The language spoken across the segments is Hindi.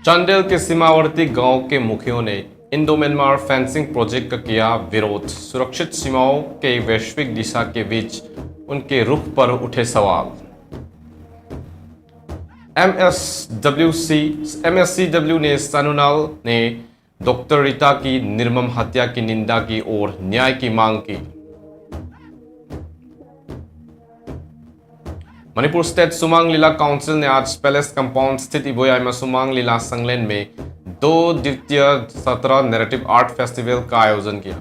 चांडिल के सीमावर्ती गांव के मुखियों ने इंडो म्यांमार फेंसिंग प्रोजेक्ट का किया विरोध। सुरक्षित सीमाओं के वैश्विक दिशा के बीच उनके रुख पर उठे सवाल। एमएससीडब्ल्यू ने सानुनाल ने डॉक्टर रीता की निर्मम हत्या की निंदा की और न्याय की मांग की। मणिपुर स्टेट सुमांग लीला काउंसिल ने आज पैलेस कंपाउंड स्थित इबोयामा सुमांग लीला संगलेन में 2 दिवसीय 17 नैरेटिव आर्ट फेस्टिवल का आयोजन किया।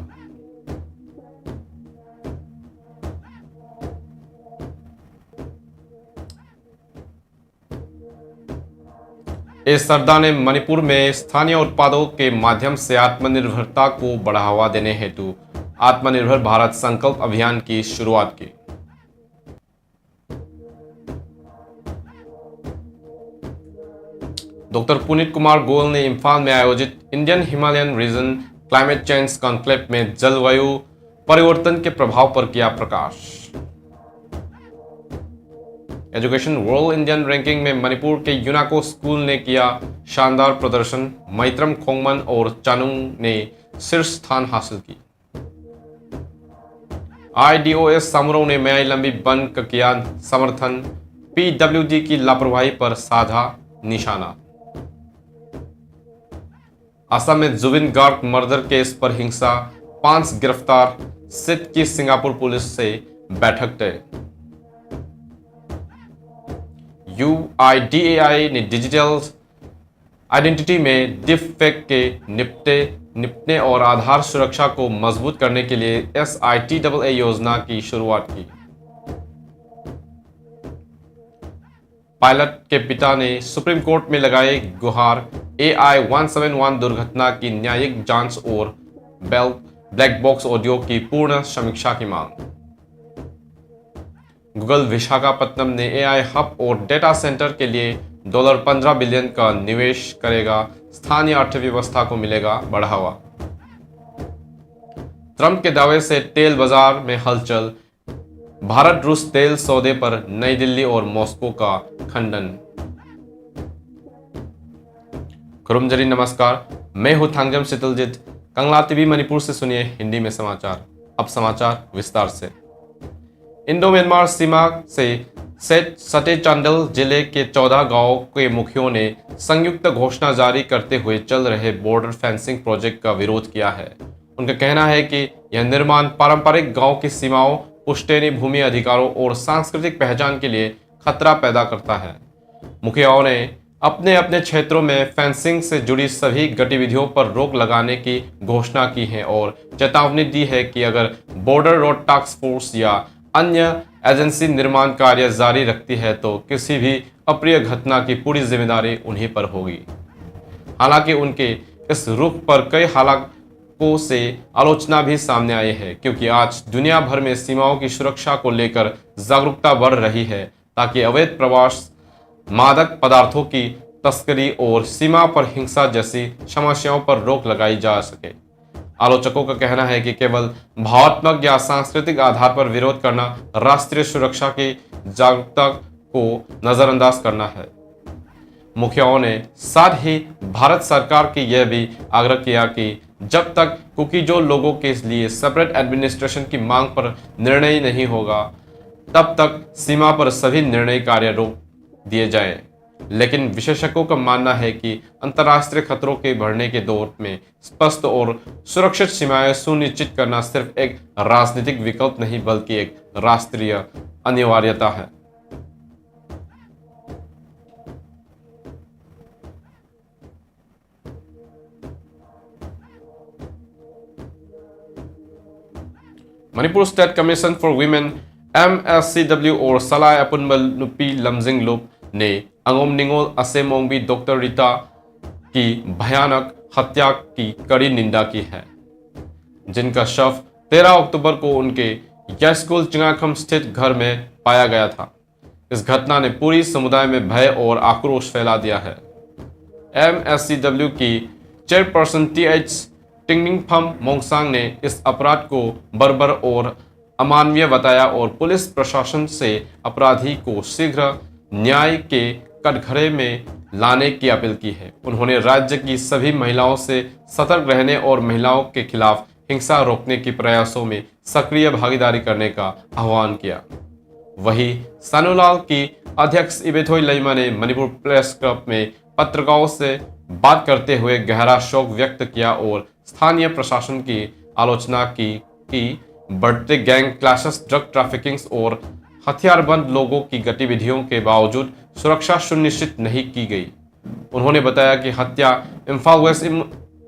इस सरदा ने मणिपुर में स्थानीय उत्पादों के माध्यम से आत्मनिर्भरता को बढ़ावा देने हेतु आत्मनिर्भर भारत संकल्प अभियान की शुरुआत की। डॉक्टर पुनीत कुमार गोयल ने इम्फाल में आयोजित Indian Himalayan region climate change conclave में जलवायु परिवर्तन के प्रभाव पर किया प्रकाश। एजुकेशन वर्ल्ड इंडियन रैंकिंग में मणिपुर के यूनाको स्कूल ने किया शानदार प्रदर्शन। मैत्रम खोंगमन और चानुंग ने शीर्ष स्थान हासिल की। IDOS सामुरों ने म्याई लंबी बंद का किया समर्थन। PWD की लापरवाही पर साधा निशाना। असम में जुबिन गार्ग मर्डर केस पर हिंसा, 5 गिरफ्तार। सिट की सिंगापुर पुलिस से बैठक तय। UIDAI ने डिजिटल आइडेंटिटी में डीप फेक के निपटने और आधार सुरक्षा को मजबूत करने के लिए SITAA योजना की शुरुआत की। पायलट के पिता ने सुप्रीम कोर्ट में लगाई गुहार। AI-171 दुर्घटना की न्यायिक जांच और ब्लैक बॉक्स ऑडियो की पूर्ण समीक्षा की मांग। गूगल विशाखापत्तनम ने AI हब और डेटा सेंटर के लिए $15 बिलियन का निवेश करेगा। स्थानीय अर्थव्यवस्था को मिलेगा बढ़ावा। ट्रंप के दावे से तेल बाजार में हलचल। भारत रूस तेल सौदे पर नई दिल्ली और मॉस्को का खंडन। खुरुमजरी नमस्कार, मैं हूं थांगजम शीतलजीत। कंगला टीवी मणिपुर से सुनिए हिंदी में समाचार। अब समाचार विस्तार से। इंडो म्यांमार सीमा से सटे चांडिल जिले के 14 गांवों के मुखियों ने संयुक्त घोषणा जारी करते हुए चल रहे बॉर्डर फेंसिंग प्रोजेक्ट का विरोध किया है। उनका कहना है कि यह निर्माण पारंपरिक गांव की सीमाओं, पुश्तैनी भूमि अधिकारों और सांस्कृतिक पहचान के लिए खतरा पैदा करता है। मुखियाओं ने अपने अपने क्षेत्रों में फेंसिंग से जुड़ी सभी गतिविधियों पर रोक लगाने की घोषणा की है और चेतावनी दी है कि अगर बॉर्डर रोड टास्क फोर्स या अन्य एजेंसी निर्माण कार्य जारी रखती है तो किसी भी अप्रिय घटना की पूरी जिम्मेदारी उन्हीं पर होगी। हालांकि उनके इस रुख पर कई हालातों से आलोचना भी सामने आई है, क्योंकि आज दुनिया भर में सीमाओं की सुरक्षा को लेकर जागरूकता बढ़ रही है ताकि अवैध प्रवास, मादक पदार्थों की तस्करी और सीमा पर हिंसा जैसी समस्याओं पर रोक लगाई जा सके। आलोचकों का कहना है कि केवल भावनात्मक या सांस्कृतिक आधार पर विरोध करना राष्ट्रीय सुरक्षा की जागरूकता को नजरअंदाज करना है। मुखियाओं ने साथ ही भारत सरकार की यह भी आग्रह किया कि जब तक कुकीजो लोगों के लिए सेपरेट एडमिनिस्ट्रेशन की मांग पर निर्णय नहीं होगा, तब तक सीमा पर सभी निर्णय कार्य रोक दिए जाएं। लेकिन विशेषज्ञों का मानना है कि अंतर्राष्ट्रीय खतरों के बढ़ने के दौर में स्पष्ट और सुरक्षित सीमाएं सुनिश्चित करना सिर्फ एक राजनीतिक विकल्प नहीं बल्कि एक राष्ट्रीय अनिवार्यता है। Manipur state commission for women MSCW और सलाय अपुनबल नुपी लमजिंग लुप ने अंगोम निंगोल असेमोंगबी डॉक्टर रीता की भयानक हत्या की कड़ी निंदा की है, जिनका शव 13 अक्टूबर को उनके यास्कुल चिंगाखम स्थित घर में पाया गया था। इस घटना ने पूरी समुदाय में भय और आक्रोश फैला दिया है। MSCW की चेयरपर्सन TH टिंगनिंगफम मोंगसांग ने इस अपराध को बर्बर और अमानवीय बताया और पुलिस प्रशासन से अपराधी को शीघ्र न्याय के कटघरे में लाने की अपील की है। उन्होंने राज्य की सभी महिलाओं से सतर्क रहने और महिलाओं के खिलाफ हिंसा रोकने के प्रयासों में सक्रिय भागीदारी करने का आह्वान किया। वहीं सानूलाल की अध्यक्ष इबेथोई लैमा ने मणिपुर प्रेस क्लब में पत्रकारों से बात करते हुए गहरा शोक व्यक्त किया और स्थानीय प्रशासन की आलोचना की कि बढ़ते गैंग क्लैशेस, ड्रग ट्रैफिकिंग और हथियारबंद लोगों की गतिविधियों के बावजूद सुरक्षा सुनिश्चित नहीं की गई। उन्होंने बताया कि हत्या इम्फाल वेस्ट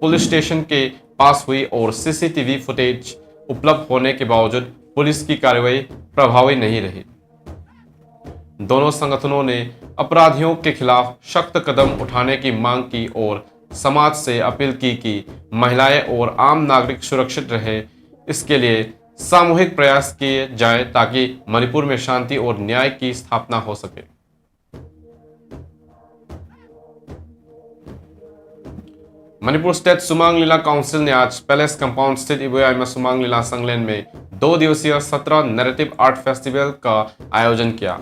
पुलिस स्टेशन के पास हुई और सीसीटीवी फुटेज उपलब्ध होने के बावजूद पुलिस की कार्रवाई प्रभावी नहीं रही। दोनों संगठनों ने अपराधियों के खिलाफ सख्त कदम उठाने की मांग की और समाज से अपील की कि महिलाएं और आम नागरिक सुरक्षित रहे। इसके लिए सामूहिक प्रयास किए जाएं ताकि मणिपुर में शांति और न्याय की स्थापना हो सके। मणिपुर स्टेट सुमांग लीला काउंसिल ने आज पैलेस कंपाउंड स्थित इबोयाइमा सुमांग लीला संगलेन में 2 दिवसीय 17 नैरेटिव आर्ट फेस्टिवल का आयोजन किया।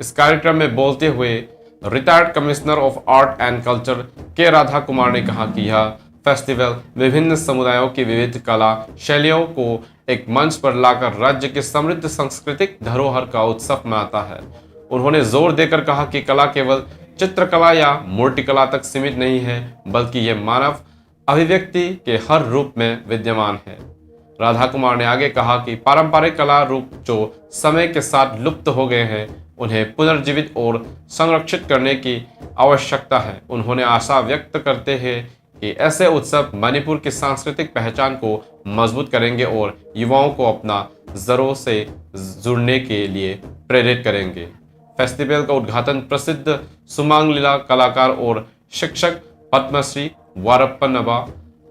इस कार्यक्रम में बोलते हुए retired commissioner of art and culture के राधा कुमार ने कहा कि यह फेस्टिवल विभिन्न समुदायों की विविध कला शैलियों को एक मंच पर लाकर राज्य की समृद्ध सांस्कृतिक धरोहर का उत्सव मनाता है। उन्होंने जोर देकर कहा कि कला केवल चित्रकला या मूर्तिकला तक सीमित नहीं है, बल्कि यह मानव अभिव्यक्ति के हर रूप में विद्यमान है। राधा कुमार ने आगे कहा कि पारंपरिक कला रूप जो समय के साथ लुप्त हो गए हैं, उन्हें पुनर्जीवित और संरक्षित करने की आवश्यकता है। उन्होंने आशा व्यक्त करते हैं कि ऐसे उत्सव मणिपुर की सांस्कृतिक पहचान को मजबूत करेंगे और युवाओं को अपना जड़ों से जुड़ने के लिए प्रेरित करेंगे। फेस्टिवल का उद्घाटन प्रसिद्ध सुमांग लीला कलाकार और शिक्षक पद्मश्री वारप्पनबा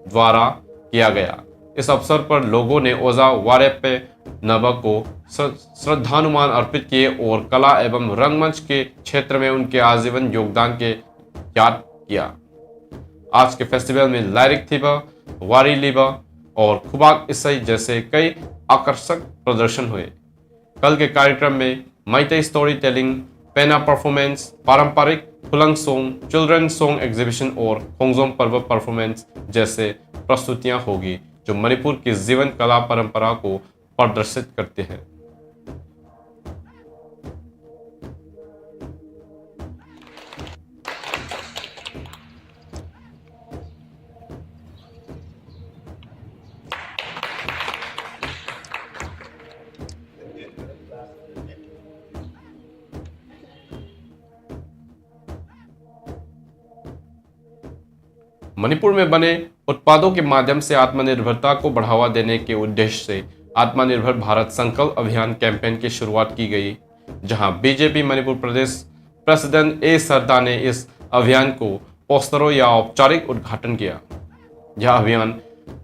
द्वारा किया गया। इस अवसर पर लोगों ने ओजा वारप्पनबा को श्रद्धानुमान अर्पित किए और कला एवं रंगमंच के क्षेत्र में उनके आजीवन योगदान के याद किया। आज के फेस्टिवल में लायरिक थीबा, वारी लीबा और खुबाक ईसाई जैसे कई आकर्षक प्रदर्शन हुए। कल के कार्यक्रम में मैतेई स्टोरी टेलिंग, पेना परफॉर्मेंस, पारंपरिक फुलंग सॉन्ग, चिल्ड्रन सॉन्ग एग्जीबिशन और खोंगजोम पर्व परफॉर्मेंस जैसे प्रस्तुतियां होगी जो मणिपुर की जीवन कला परंपरा को प्रदर्शित करते हैं। मणिपुर में बने उत्पादों के माध्यम से आत्मनिर्भरता को बढ़ावा देने के उद्देश्य से आत्मनिर्भर भारत संकल्प अभियान कैंपेन की शुरुआत की गई, जहां बीजेपी मणिपुर प्रदेश प्रेसिडेंट ए सरदा ने इस अभियान को पोस्टरों या औपचारिक उद्घाटन किया। यह अभियान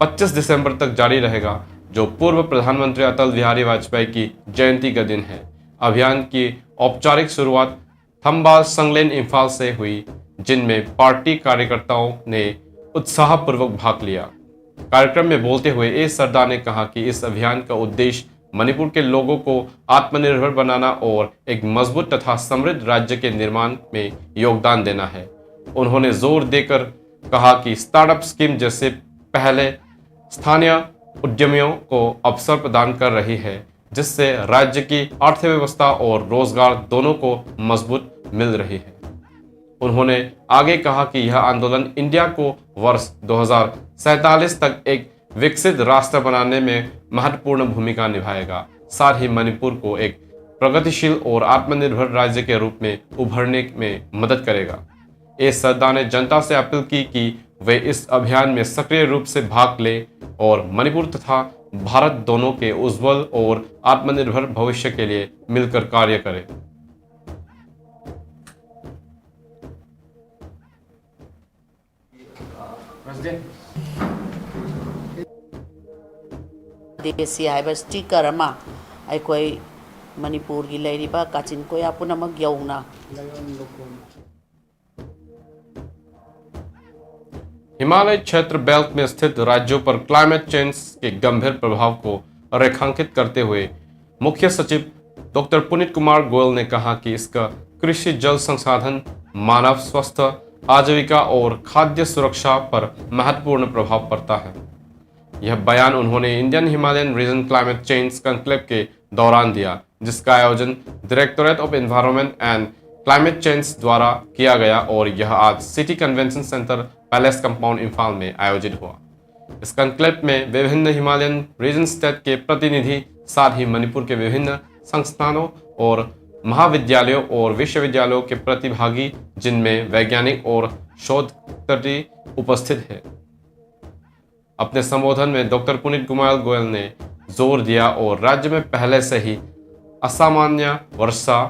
25 दिसंबर तक जारी रहेगा, जो पूर्व प्रधानमंत्री अटल बिहारी वाजपेयी की जयंती का दिन है। अभियान की औपचारिक शुरुआत थम्बाल संगलेन इम्फाल से हुई, जिनमें पार्टी कार्यकर्ताओं ने उत्साहपूर्वक भाग लिया। कार्यक्रम में बोलते हुए ए सरदा ने कहा कि इस अभियान का उद्देश्य मणिपुर के लोगों को आत्मनिर्भर बनाना और एक मजबूत तथा समृद्ध राज्य के निर्माण में योगदान देना है। उन्होंने जोर देकर कहा कि स्टार्टअप स्कीम जैसे पहले स्थानीय उद्यमियों को अवसर प्रदान कर रही है, जिससे राज्य की अर्थव्यवस्था और रोजगार दोनों को मजबूत मिल रही है। उन्होंने आगे कहा कि यह आंदोलन इंडिया को वर्ष 2047 तक एक विकसित राष्ट्र बनाने में महत्वपूर्ण भूमिका निभाएगा, साथ ही मणिपुर को एक प्रगतिशील और आत्मनिर्भर राज्य के रूप में उभरने में मदद करेगा। ए सरदा ने जनता से अपील की कि वे इस अभियान में सक्रिय रूप से भाग लें और मणिपुर तथा भारत दोनों के उज्जवल और आत्मनिर्भर भविष्य के लिए मिलकर कार्य करें। देसी हाइबर स्टिकर अमा अखोई मणिपुर की लेरिबा काचिन कोया पुनमक यौना हिमालय क्षेत्र बेल्ट में स्थित राज्यों पर क्लाइमेट चेंज के गंभीर प्रभाव को रेखांकित करते हुए मुख्य सचिव डॉक्टर पुनीत कुमार गोयल ने कहा कि इसका कृषि, जल संसाधन, मानव स्वास्थ्य, आजीविका और खाद्य सुरक्षा पर महत्वपूर्ण प्रभाव पड़ता है। यह बयान उन्होंने Indian Himalayan region climate change conclave के दौरान दिया, जिसका आयोजन directorate of environment and climate change द्वारा किया गया और यह आज city convention centre palace compound Imphal में आयोजित हुआ। इस कॉन्क्लेव में विभिन्न हिमालयन रीजन स्टेट के प्रतिनिधि, साथ ही मणिपुर के विभिन्न संस्थानों और महाविद्यालयों और विश्वविद्यालयों के प्रतिभागी, जिनमें वैज्ञानिक और शोधकर्ता उपस्थित हैं। अपने संबोधन में डॉक्टर पुनीत कुमार गोयल ने जोर दिया और राज्य में पहले से ही असामान्य वर्षा,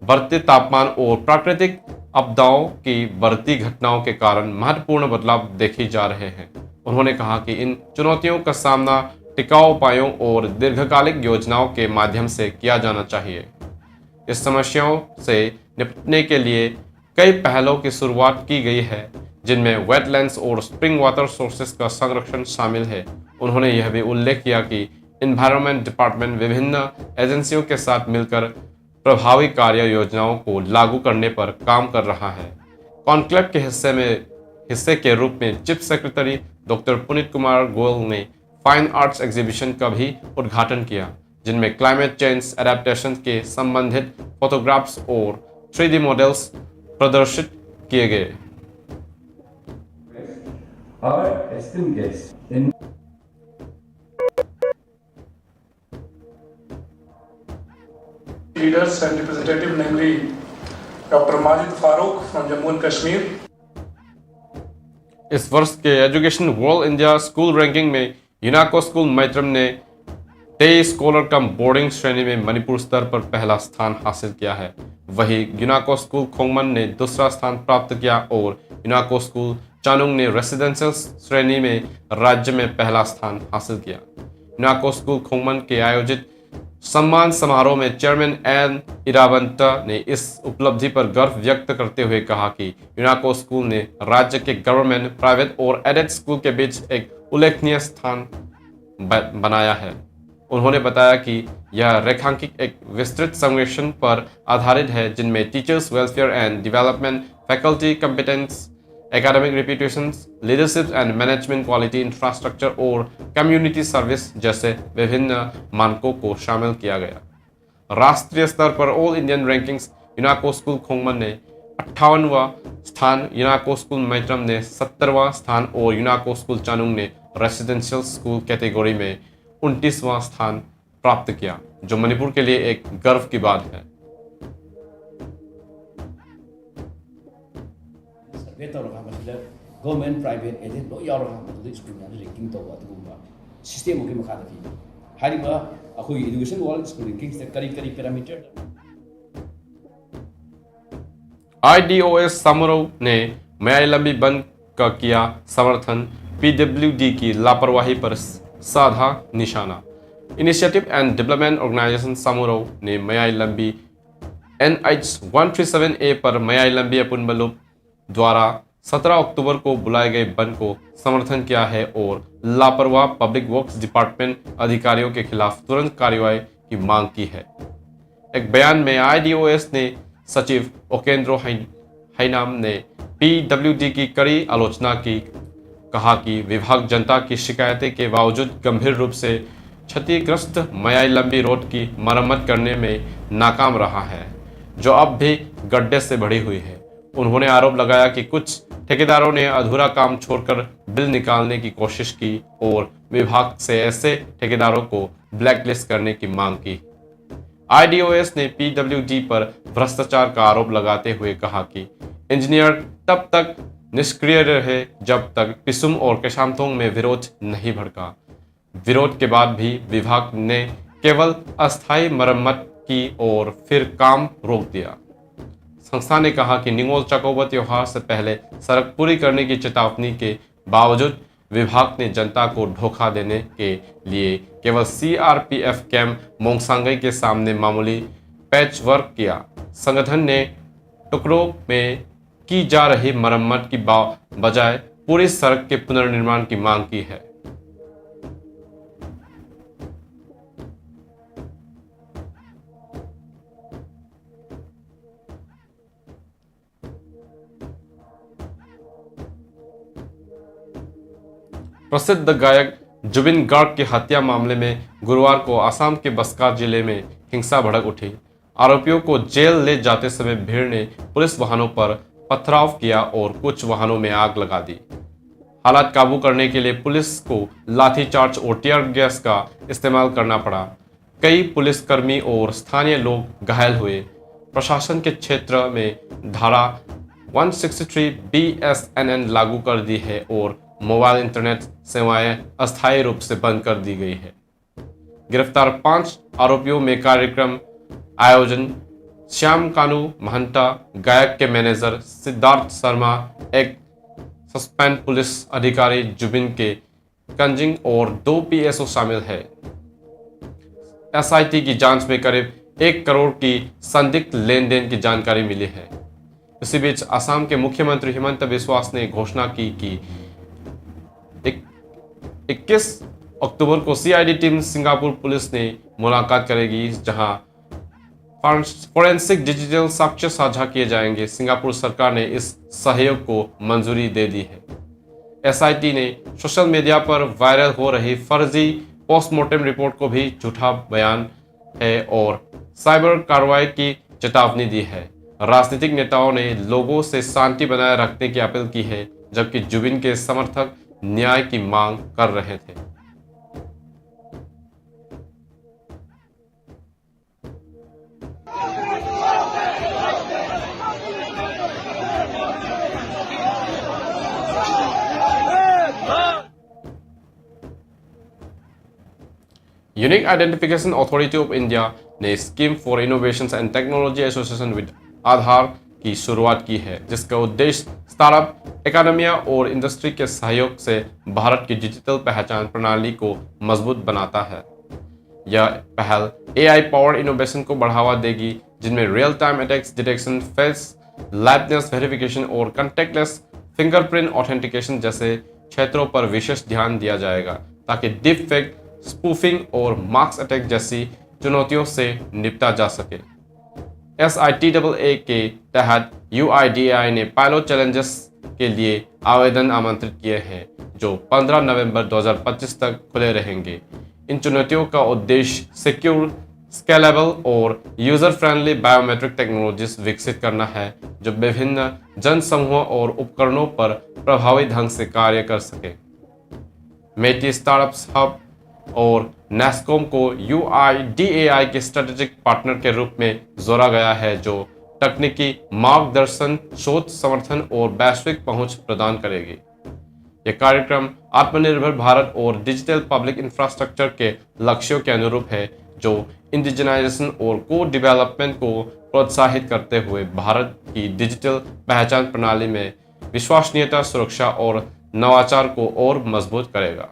बढ़ते तापमान और प्राकृतिक आपदाओं की बढ़ती घटनाओं के कारण महत्वपूर्ण बदलाव देखे जा रहे हैं। उन्होंने कहा कि इन चुनौतियों का सामना टिकाऊ उपायों और दीर्घकालिक योजनाओं के माध्यम से किया जाना चाहिए। इस समस्याओं से निपटने के लिए कई पहलों की शुरुआत की गई है, जिनमें वेटलैंड्स और स्प्रिंग वाटर सोर्सेस का संरक्षण शामिल है। उन्होंने यह भी उल्लेख किया कि एनवायरनमेंट डिपार्टमेंट विभिन्न एजेंसियों के साथ मिलकर प्रभावी कार्य योजनाओं को लागू करने पर काम कर रहा है। कॉन्क्लेव के हिस्से के रूप में chief secretary doctor Puneet Kumar Goyal ने फाइन आर्ट्स एग्जीबिशन का भी उद्घाटन किया, जिनमें क्लाइमेट चेंज एडेप्टेशन के संबंधित फोटोग्राफ्स और 3D मॉडल्स प्रदर्शित किए गए। Our esteemed guests in leaders and representative, namely Dr. Majid Farooq from Jammu and Kashmir. इस वर्ष के education world India school ranking में यूनाको स्कूल मैत्रम ने 23 स्कॉलर कम बोर्डिंग श्रेणी में मणिपुर स्तर पर पहला स्थान हासिल किया है। वहीं यूनाको स्कूल खोंगमन ने दूसरा स्थान प्राप्त किया और यूनाको स्कूल चानुंग ने रेसिडेंशियल श्रेणी में राज्य में पहला स्थान हासिल किया। यूनाको स्कूल खोंगमन के आयोजित सम्मान समारोह में चेयरमैन एन इरावंता ने इस उपलब्धि पर गर्व व्यक्त करते हुए कहा कि यूनाको स्कूल ने राज्य के गवर्नमेंट, प्राइवेट और एडेड स्कूल के बीच एक उल्लेखनीय स्थान बनाया है। उन्होंने बताया कि यह रेखांकित एक विस्तृत सर्वेक्षण पर आधारित है, जिनमें teachers welfare and development, faculty competence, academic reputation, leadership and management quality, infrastructure और कम्युनिटी सर्विस जैसे विभिन्न मानकों को शामिल किया गया। राष्ट्रीय स्तर पर ऑल इंडियन रैंकिंग्स यूनाको स्कूल खोंगमन ने 58वां स्थान, यूनाको स्कूल मैत्रम ने 70वां स्थान और यूनाको स्कूल चानुंग ने रेसिडेंशियल स्कूल कैटेगरी में 29वां स्थान प्राप्त किया, जो मणिपुर के लिए एक गर्व की बात है। गवर्नमेंट प्राइवेट एडेड लो यावरगा स्कूल रैंकिंग तौब अदुगुंबा सिस्टम के मखादा पी हारिबा अखोई एजुकेशन वर्ल्ड स्कूल रैंकिंग से करी पैरामीटर IDOS समारोह ने मयाई लंबी बंद का किया समर्थन, PWD की लापरवाही पर साधा निशाना। इनिशिएटिव एंड डेवलपमेंट ऑर्गेनाइजेशन समारोह ने मयाई लंबी NH-137A पर मयाई लंबी अपुनबलुप द्वारा 17 अक्टूबर को बुलाए गए बंद को समर्थन किया है और लापरवाह पब्लिक वर्क्स डिपार्टमेंट अधिकारियों के खिलाफ तुरंत कार्रवाई की मांग की है। एक बयान में IDOS ने सचिव ओकेंद्रो हैनाम ने PWD की कड़ी आलोचना की, कहा कि विभाग जनता की शिकायतें के बावजूद गंभीर रूप से क्षतिग्रस्त मयाई लंबी रोड की मरम्मत करने में नाकाम रहा है, जो अब भी गड्ढे से भरी हुई है। उन्होंने आरोप लगाया कि कुछ ठेकेदारों ने अधूरा काम छोड़कर बिल निकालने की कोशिश की और विभाग से ऐसे ठेकेदारों को ब्लैकलिस्ट करने की मांग की। IDOS ने PWD पर भ्रष्टाचार का आरोप लगाते हुए कहा कि इंजीनियर तब तक निष्क्रिय रहे जब तक पिसुम और केशामथोंग में विरोध नहीं भड़का। विरोध के बाद भी विभाग ने केवल अस्थायी मरम्मत की और फिर काम रोक दिया। संस्था ने कहा कि निंगोल चकोबा त्योहार से पहले सड़क पूरी करने की चेतावनी के बावजूद विभाग ने जनता को धोखा देने के लिए केवल CRPF कैंप मोंगसांगई के सामने मामूली पैच वर्क किया। संगठन ने टुकड़ों में की जा रही मरम्मत की बजाय पूरी सड़क के पुनर्निर्माण की मांग की है। प्रसिद्ध गायक जुबिन गार्ग की हत्या मामले में गुरुवार को असम के बस्तर जिले में हिंसा भड़क उठी। आरोपियों को जेल ले जाते समय भीड़ ने पुलिस वाहनों पर पथराव किया और कुछ वाहनों में आग लगा दी। हालात काबू करने के लिए पुलिस को लाठीचार्ज और टीयर गैस का इस्तेमाल करना पड़ा। कई पुलिसकर्मी और स्थानीय लोग घायल हुए। प्रशासन के क्षेत्र में धारा 163 BSNN लागू कर दी है और मोबाइल इंटरनेट सेवाएं अस्थायी रूप से बंद कर दी गई है। गिरफ्तार 5 आरोपियों में कार्यक्रम आयोजन श्याम कानू महंता, गायक के मैनेजर सिद्धार्थ शर्मा, एक सस्पेंड पुलिस अधिकारी जुबिन के कंजिंग और 2 PSO शामिल है। SIT की जांच में करीब 1 करोड़ की संदिग्ध लेन देन की जानकारी मिली है। इसी बीच असम के मुख्यमंत्री हिमंत बिस्वा ने घोषणा की कि 21 अक्टूबर को CID टीम सिंगापुर पुलिस ने मुलाकात करेगी, जहां फोरेंसिक डिजिटल साक्ष्य साझा किए जाएंगे। सिंगापुर सरकार ने इस सहयोग को मंजूरी दे दी है। SIT ने सोशल मीडिया पर वायरल हो रही फर्जी पोस्टमार्टम रिपोर्ट को भी झूठा बयान है और साइबर कार्रवाई की चेतावनी दी है। राजनीतिक नेताओं ने लोगों से शांति बनाए रखने की अपील की है, जबकि जुबिन के समर्थक न्याय की मांग कर रहे थे। Unique identification authority of India ने scheme for innovations and technology association with Aadhaar की शुरुआत की है, जिसका उद्देश्य स्टार्टअप, एकेडमिया और इंडस्ट्री के सहयोग से भारत की डिजिटल पहचान प्रणाली को मजबूत बनाता है। यह पहल AI पावर्ड इनोवेशन को बढ़ावा देगी, जिनमें real time attacks detection, face liveness verification और कंटेक्टलेस फिंगरप्रिंट ऑथेंटिकेशन जैसे क्षेत्रों पर विशेष ध्यान दिया जाएगा, ताकि डीप फेक, स्पूफिंग और मार्क्स अटैक जैसी चुनौतियों से निपटा जा सके। SITAA के तहत UIDAI ने पायलट चैलेंजेस के लिए आवेदन आमंत्रित किए हैं, जो 15 नवंबर 2025 तक खुले रहेंगे। इन चुनौतियों का उद्देश्य सिक्योर, स्केलेबल और यूजर फ्रेंडली बायोमेट्रिक टेक्नोलॉजीज विकसित करना है, जो विभिन्न जनसमूहों और उपकरणों पर प्रभावी ढंग से कार्य कर सके। मेटी स्टार्टअप्स हब और नेस्कॉम को UIDAI के स्ट्रेटेजिक पार्टनर के रूप में जोड़ा गया है, जो तकनीकी मार्गदर्शन, शोध समर्थन और वैश्विक पहुंच प्रदान करेगी। यह कार्यक्रम आत्मनिर्भर भारत और डिजिटल पब्लिक इंफ्रास्ट्रक्चर के लक्ष्यों के अनुरूप है, जो इंडिजिनाइजेशन और को डेवलपमेंट को प्रोत्साहित करते हुए भारत की डिजिटल पहचान प्रणाली में विश्वसनीयता, सुरक्षा और नवाचार को और मजबूत करेगा।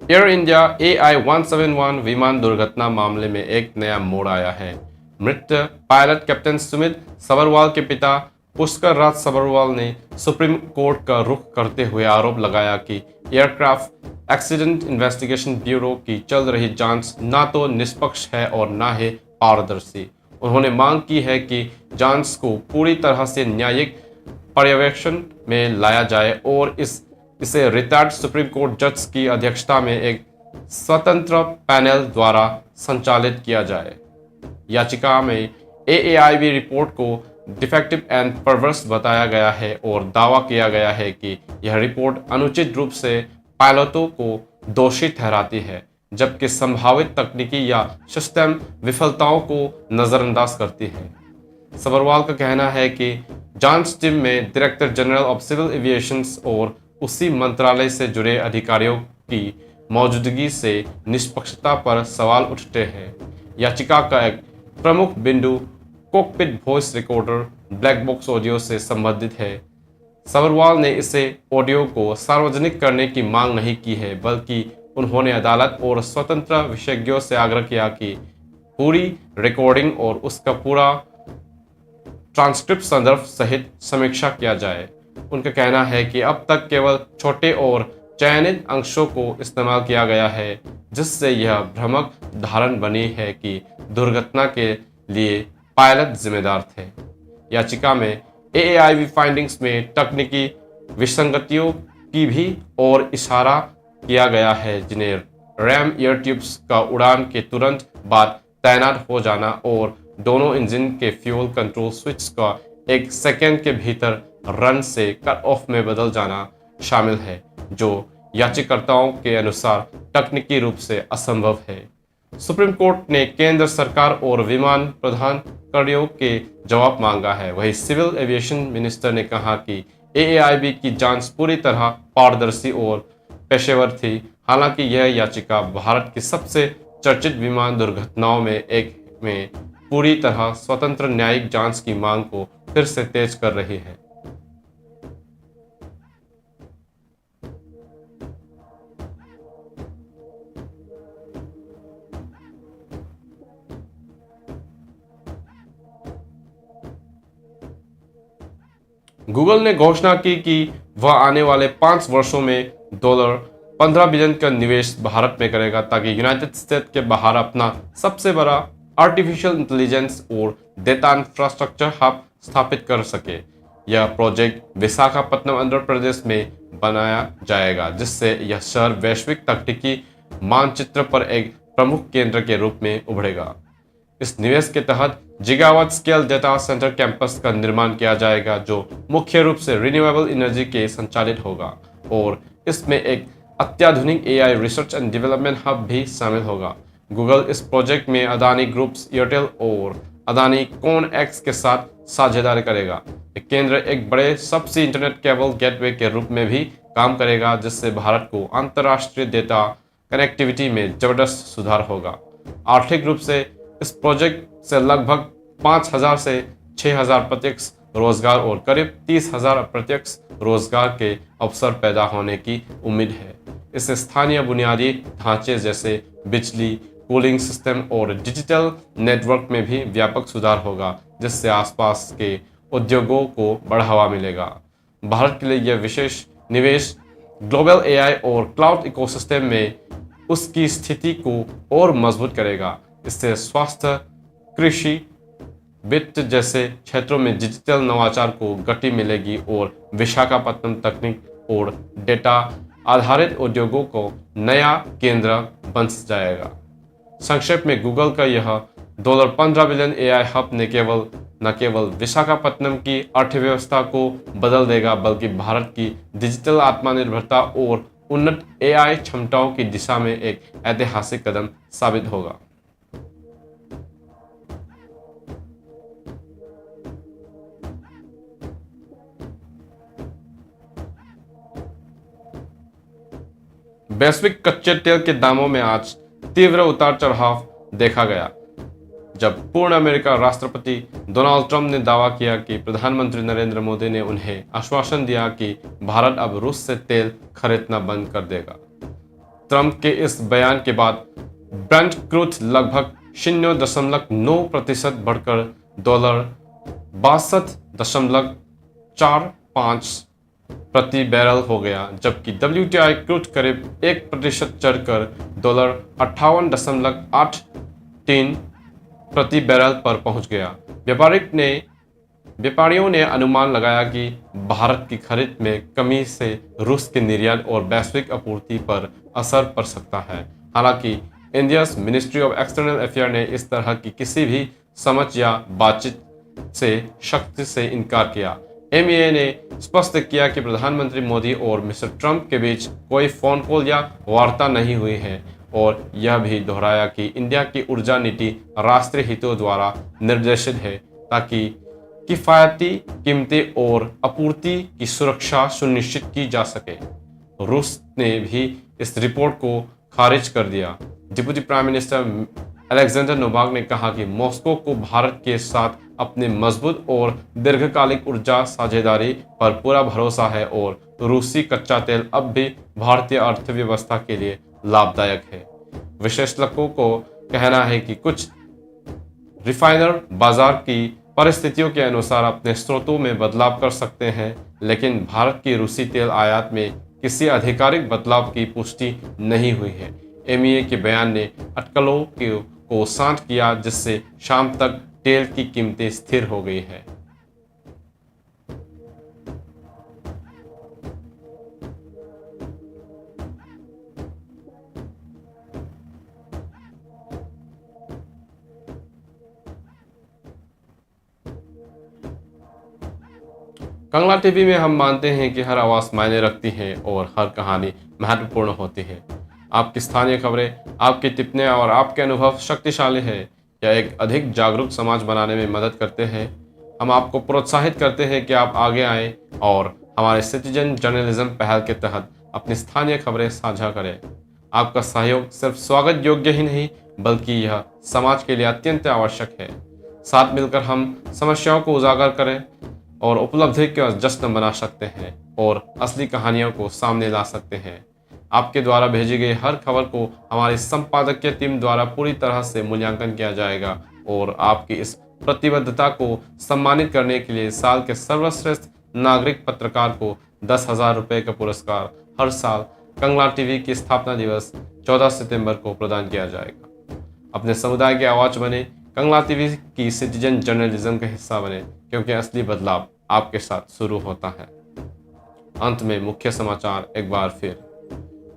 एयर इंडिया AI-171 विमान दुर्घटना मामले में एक नया मोड़ आया है। मृत पायलट कैप्टन सुमित सबरवाल के पिता पुष्कर राज सबरवाल ने सुप्रीम कोर्ट का रुख करते हुए आरोप लगाया कि एयरक्राफ्ट एक्सीडेंट इन्वेस्टिगेशन ब्यूरो की चल रही जांच न तो निष्पक्ष है और न ही पारदर्शी। उन्होंने मांग की है कि जांच को पूरी तरह से न्यायिक पर्यवेक्षण में लाया जाए और इसे रिटायर्ड सुप्रीम कोर्ट जज की अध्यक्षता में एक स्वतंत्र पैनल द्वारा संचालित किया जाए। याचिका में AAIB रिपोर्ट को डिफेक्टिव एंड परवर्स बताया गया है और दावा किया गया है कि यह रिपोर्ट अनुचित रूप से पायलटों को दोषी ठहराती है, जबकि संभावित तकनीकी या सिस्टम विफलताओं को नजरअंदाज करती है। सबरवाल का कहना है कि जांच टीम में director general of civil aviation और उसी मंत्रालय से जुड़े अधिकारियों की मौजूदगी से निष्पक्षता पर सवाल उठते हैं। याचिका का एक प्रमुख बिंदु cockpit voice recorder black box audio से संबंधित है। सबरवाल ने इसे ऑडियो को सार्वजनिक करने की मांग नहीं की है, बल्कि उन्होंने अदालत और स्वतंत्र विशेषज्ञों से आग्रह किया कि पूरी रिकॉर्डिंग और उसका पूरा ट्रांसक्रिप्ट संदर्भ सहित समीक्षा किया जाए। उनका कहना है कि अब तक केवल छोटे और चयनित अंशों को इस्तेमाल किया गया है, जिससे यह भ्रामक धारणा बनी है कि दुर्घटना के लिए पायलट जिम्मेदार थे। याचिका में AAIB फाइंडिंग्स में तकनीकी विसंगतियों की भी और इशारा किया गया है, जिन्हें रैम एयर ट्यूब्स का उड़ान के तुरंत बाद तैनात हो जाना और दोनों इंजन के फ्यूल कंट्रोल स्विच का 1 सेकेंड के भीतर रन से कट ऑफ में बदल जाना शामिल है, जो याचिकाकर्ताओं के अनुसार तकनीकी रूप से असंभव है। सुप्रीम कोर्ट ने केंद्र सरकार और विमान प्राधिकरणों के जवाब मांगा है। वहीं सिविल एविएशन मिनिस्टर ने कहा कि AAIB की जांच पूरी तरह पारदर्शी और पेशेवर थी। हालांकि यह याचिका भारत की सबसे चर्चित विमान दुर्घटनाओं में एक में पूरी तरह स्वतंत्र न्यायिक जांच की मांग को फिर से तेज कर रही है। गूगल ने घोषणा की कि वह आने वाले 5 वर्षों में $15 बिलियन का निवेश भारत में करेगा, ताकि यूनाइटेड स्टेट्स के बाहर अपना सबसे बड़ा आर्टिफिशियल इंटेलिजेंस और डेटा इंफ्रास्ट्रक्चर हब स्थापित कर सके। यह प्रोजेक्ट विशाखापट्टनम आंध्र प्रदेश में बनाया जाएगा, जिससे यह शहर वैश्विक तकनीकी मानचित्र पर एक प्रमुख केंद्र के रूप में उभरेगा। इस निवेश के तहत जिगावाट स्केल डेटा सेंटर कैंपस का निर्माण किया जाएगा, जो मुख्य रूप से रिन्यूएबल एनर्जी के संचालित होगा, और इसमें एक अत्याधुनिक AI research and development hub भी शामिल होगा। गूगल इस प्रोजेक्ट में अदानी ग्रुप्स, एयरटेल और अदानी कॉनएक्स के साथ साझेदारी करेगा। यह केंद्र एक बड़े सबसे इंटरनेट केबल गेटवे के रूप में भी काम करेगा, जिससे भारत को अंतर्राष्ट्रीय डेटा कनेक्टिविटी में जबरदस्त सुधार होगा। आर्थिक रूप से इस प्रोजेक्ट से लगभग 5,000 से 6,000 प्रत्यक्ष रोजगार और करीब 30,000 अप्रत्यक्ष रोजगार के अवसर पैदा होने की उम्मीद है। इससे स्थानीय बुनियादी ढांचे जैसे बिजली, कूलिंग सिस्टम और डिजिटल नेटवर्क में भी व्यापक सुधार होगा, जिससे आसपास के उद्योगों को बढ़ावा मिलेगा। भारत के लिए यह विशेष निवेश ग्लोबल AI और क्लाउड इकोसिस्टम में उसकी स्थिति को और मजबूत करेगा। इससे स्वास्थ्य, कृषि, वित्त जैसे क्षेत्रों में डिजिटल नवाचार को गति मिलेगी और विशाखापट्टनम तकनीक और डेटा आधारित उद्योगों को नया केंद्र बन जाएगा। संक्षेप में गूगल का यह $15 बिलियन AI हब न केवल विशाखापट्टनम की अर्थव्यवस्था को बदल देगा, बल्कि भारत की डिजिटल आत्मनिर्भरता और उन्नत AI क्षमताओं की दिशा में एक ऐतिहासिक कदम साबित होगा। वैश्विक कच्चे तेल के दामों में आज तीव्र उतार चढ़ाव देखा गया, जब पूर्ण अमेरिका राष्ट्रपति डोनाल्ड ट्रंप ने दावा किया कि प्रधानमंत्री नरेंद्र मोदी ने उन्हें आश्वासन दिया कि भारत अब रूस से तेल खरीदना बंद कर देगा। ट्रंप के इस बयान के बाद ब्रेंट क्रूड लगभग 0.9% बढ़कर $62.45 प्रति बैरल हो गया, जबकि WTI क्रूड करीब 1% चढ़कर $58.83 प्रति बैरल पर पहुंच गया। व्यापारियों ने अनुमान लगाया कि भारत की खरीद में कमी से रूस के निर्यात और वैश्विक आपूर्ति पर असर पड़ सकता है। हालांकि India's ministry of external affair ने इस तरह की किसी भी समझ या बातचीत से सख्ती से इनकार किया। MEA ने स्पष्ट किया कि प्रधानमंत्री मोदी और मिस्टर ट्रंप के बीच कोई फोन कॉल या वार्ता नहीं हुई है, और यह भी दोहराया कि इंडिया की ऊर्जा नीति राष्ट्रीय हितों द्वारा निर्देशित है, ताकि किफायती कीमतें और आपूर्ति की सुरक्षा सुनिश्चित की जा सके। रूस ने भी इस रिपोर्ट को खारिज कर दिया। Deputy prime minister Alexander Novak ने कहा कि मॉस्को को भारत के साथ अपने मजबूत और दीर्घकालिक ऊर्जा साझेदारी पर पूरा भरोसा है, और रूसी कच्चा तेल अब भी भारतीय अर्थव्यवस्था के लिए लाभदायक है। विशेषज्ञों को कहना है कि कुछ रिफाइनर बाजार की परिस्थितियों के अनुसार अपने स्रोतों में बदलाव कर सकते हैं, लेकिन भारत की रूसी तेल आयात में किसी आधिकारिक बदलाव की पुष्टि नहीं हुई है। MEA के बयान ने अटकलों को शांत किया, जिससे शाम तक तेल की कीमतें स्थिर हो गई है। कंगला टीवी में हम मानते हैं कि हर आवाज़ मायने रखती है और हर कहानी महत्वपूर्ण होती है। आपकी स्थानीय खबरें, आपकी टिप्पणियां और आपके अनुभव शक्तिशाली है या एक अधिक जागरूक समाज बनाने में मदद करते हैं। हम आपको प्रोत्साहित करते हैं कि आप आगे आएं और हमारे सिटीजन जर्नलिज्म पहल के तहत अपनी स्थानीय खबरें साझा करें। आपका सहयोग सिर्फ स्वागत योग्य ही नहीं, बल्कि यह समाज के लिए अत्यंत आवश्यक है। साथ मिलकर हम समस्याओं को उजागर करें और उपलब्धि का जश्न मना सकते हैं और असली कहानियों को सामने ला सकते हैं। आपके द्वारा भेजी गई हर खबर को हमारी संपादकीय टीम द्वारा पूरी तरह से मूल्यांकन किया जाएगा और आपकी इस प्रतिबद्धता को सम्मानित करने के लिए साल के सर्वश्रेष्ठ नागरिक पत्रकार को 10,000 रुपये का पुरस्कार हर साल कंगला टीवी की स्थापना दिवस 14 सितंबर को प्रदान किया जाएगा। अपने समुदाय की आवाज़ बने, कंगला टीवी की सिटीजन जर्नलिज्म का हिस्सा बने, क्योंकि असली बदलाव आपके साथ शुरू होता है। अंत में मुख्य समाचार एक बार फिर।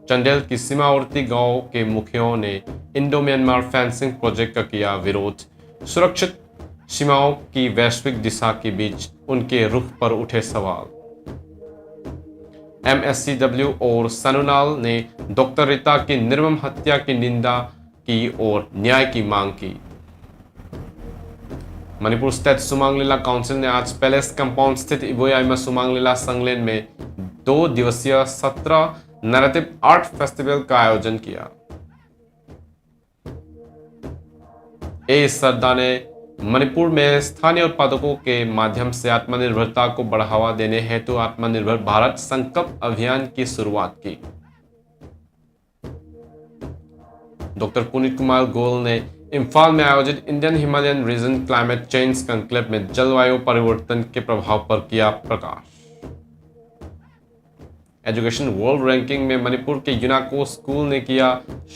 चंदेल की सीमावर्ती गांव के मुखियों ने इंडो म्यांमार फेंसिंग प्रोजेक्ट का किया विरोध। सुरक्षित सीमाओं की वैश्विक दिशा के बीच उनके रुख पर उठे सवाल। MSCW और सनुनाल ने डॉक्टर रीता की निर्मम हत्या की निंदा की और न्याय की मांग की। मणिपुर स्टेट सुमांग लीला काउंसिल ने आज पैलेस कंपाउंड स्थित इबोयाइमा सुमांग लीला संगलेन में 2 दिवसीय 17 नैरेटिव आर्ट फेस्टिवल का आयोजन किया। सरदा ने मणिपुर में स्थानीय उत्पादकों के माध्यम से आत्मनिर्भरता को बढ़ावा देने हेतु आत्मनिर्भर भारत संकल्प अभियान की शुरुआत की। डॉक्टर पुनीत कुमार गोयल ने इम्फाल में आयोजित Indian Himalayan region climate change conclave में जलवायु परिवर्तन के प्रभाव पर किया प्रकाश। एजुकेशन वर्ल्ड रैंकिंग में मणिपुर के यूनाको स्कूल ने किया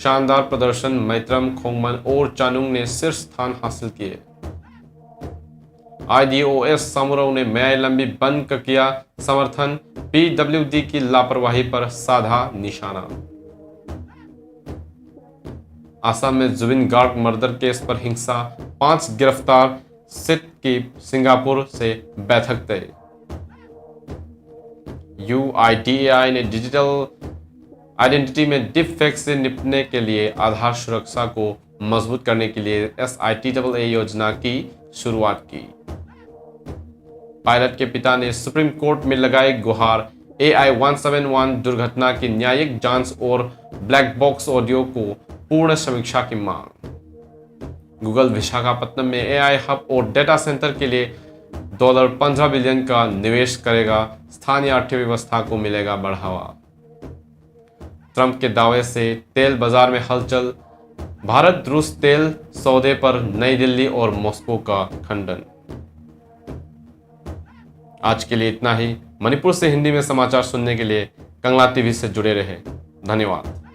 शानदार प्रदर्शन। मैत्रम, खोंगमन और चानुंग ने शीर्ष स्थान हासिल किए। IDOS सामुराव ने म्याय लंबी बंद का किया समर्थन। PWD की लापरवाही पर साधा निशाना। असम में जुबिन गार्ग मर्डर केस पर हिंसा, 5 गिरफ्तार। सिट की सिंगापुर से बैठक तय। UIDAI ने डिजिटल आइडेंटिटी में डीप फेक से निपटने के लिए आधार सुरक्षा को मजबूत करने के लिए SITAA योजना की शुरुआत की। पायलट के पिता ने सुप्रीम कोर्ट में लगाई गुहार। AI-171 दुर्घटना की न्यायिक जांच और ब्लैक बॉक्स ऑडियो को पूर्ण समीक्षा की मांग। गूगल विशाखापत्तनम में AI हब और डेटा सेंटर के लिए $15 बिलियन का निवेश करेगा। स्थानीय अर्थव्यवस्था को मिलेगा बढ़ावा। ट्रंप के दावे से तेल बाजार में हलचल। भारत रूस तेल सौदे पर नई दिल्ली और मॉस्को का खंडन। आज के लिए इतना ही। मणिपुर से हिंदी में समाचार सुनने के लिए कंगला टीवी से जुड़े रहे। धन्यवाद।